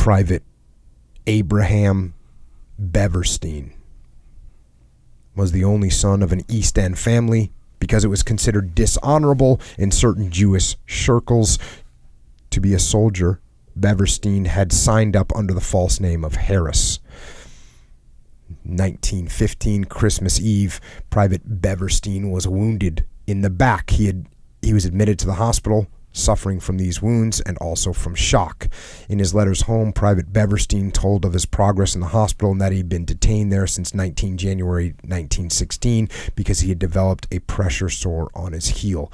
Private Abraham Beverstein was the only son of an East End family because it was considered dishonorable in certain Jewish circles to be a soldier. Beverstein had signed up under the false name of Harris. 1915, Christmas Eve, Private Beverstein was wounded in the back. He was admitted to the hospital, suffering from these wounds and also from shock. In his letters home, Private Beverstein told of his progress in the hospital and that he'd been detained there since January 1916 because he had developed a pressure sore on his heel.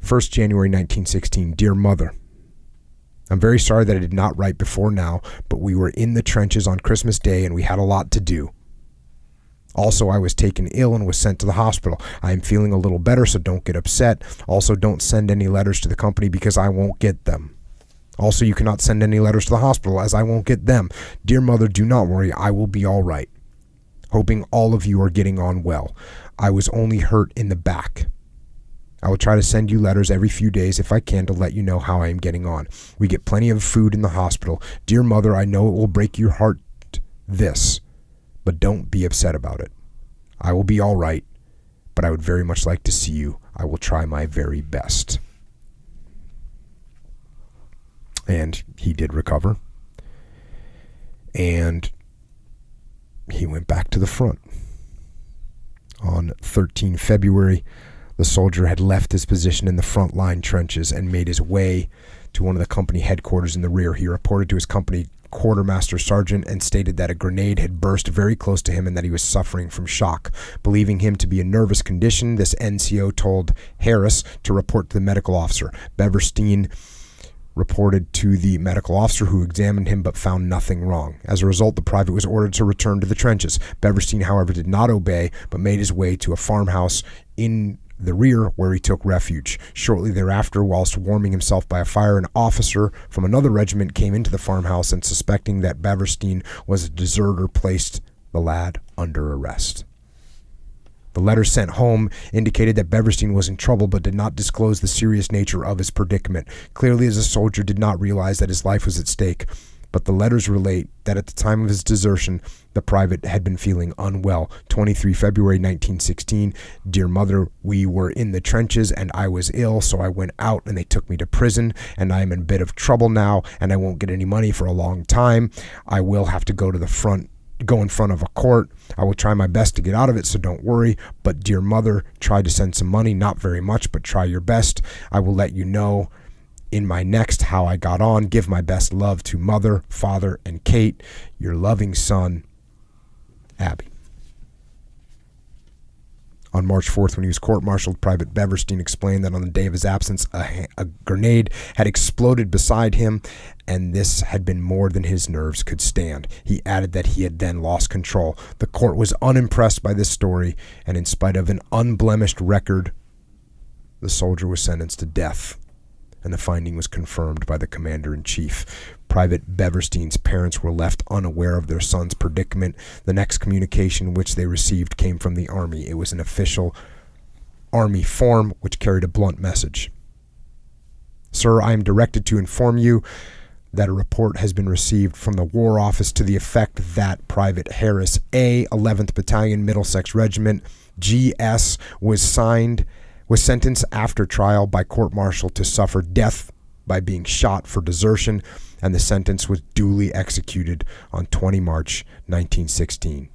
1st January 1916, Dear Mother, I'm very sorry that I did not write before now, but we were in the trenches on Christmas Day and we had a lot to do. Also, I was taken ill and was sent to the hospital. I am feeling a little better, so don't get upset. Also, don't send any letters to the company because I won't get them. Also, you cannot send any letters to the hospital as I won't get them. Dear Mother, do not worry. I will be all right. Hoping all of you are getting on well. I was only hurt in the back. I will try to send you letters every few days if I can to let you know how I am getting on. We get plenty of food in the hospital. Dear Mother, I know it will break your heart this, but don't be upset about it. I will be all right, but I would very much like to see you. I will try my very best. And he did recover. And he went back to the front. On 13 February, the soldier had left his position in the front line trenches and made his way to one of the company headquarters in the rear. He reported to his company quartermaster sergeant and stated that a grenade had burst very close to him and that he was suffering from shock. Believing him to be in nervous condition, this NCO told Harris to report to the medical officer. Beverstein reported to the medical officer who examined him but found nothing wrong. As a result, the private was ordered to return to the trenches. Beverstein, however, did not obey but made his way to a farmhouse in the rear where he took refuge. Shortly thereafter, whilst warming himself by a fire, an officer from another regiment came into the farmhouse and, suspecting that Beverstein was a deserter, placed the lad under arrest. The letter sent home indicated that Beverstein was in trouble but did not disclose the serious nature of his predicament. Clearly, as a soldier, did not realize that his life was at stake. But the letters relate that at the time of his desertion, the private had been feeling unwell. 23 February 1916, Dear Mother, we were in the trenches and I was ill, so I went out and they took me to prison, and I am in a bit of trouble now and I won't get any money for a long time. I will have to go in front of a court. I will try my best to get out of it, so don't worry. But Dear Mother, try to send some money, not very much, but try your best. I will let you know in my next how I got on. Give my best love to Mother, Father, and Kate. Your loving son, Abby. On March 4th, when he was court-martialed, Private Beverstein explained that on the day of his absence, a grenade had exploded beside him, and this had been more than his nerves could stand. He added that he had then lost control. The court was unimpressed by this story, and in spite of an unblemished record, the soldier was sentenced to death, and the finding was confirmed by the commander-in-chief. Private Beverstein's parents were left unaware of their son's predicament. The next communication which they received came from the Army. It was an official Army form which carried a blunt message. Sir, I am directed to inform you that a report has been received from the War Office to the effect that Private Harris A, 11th Battalion, Middlesex Regiment, GS, was sentenced after trial by court-martial to suffer death by being shot for desertion, and the sentence was duly executed on 20 March 1916.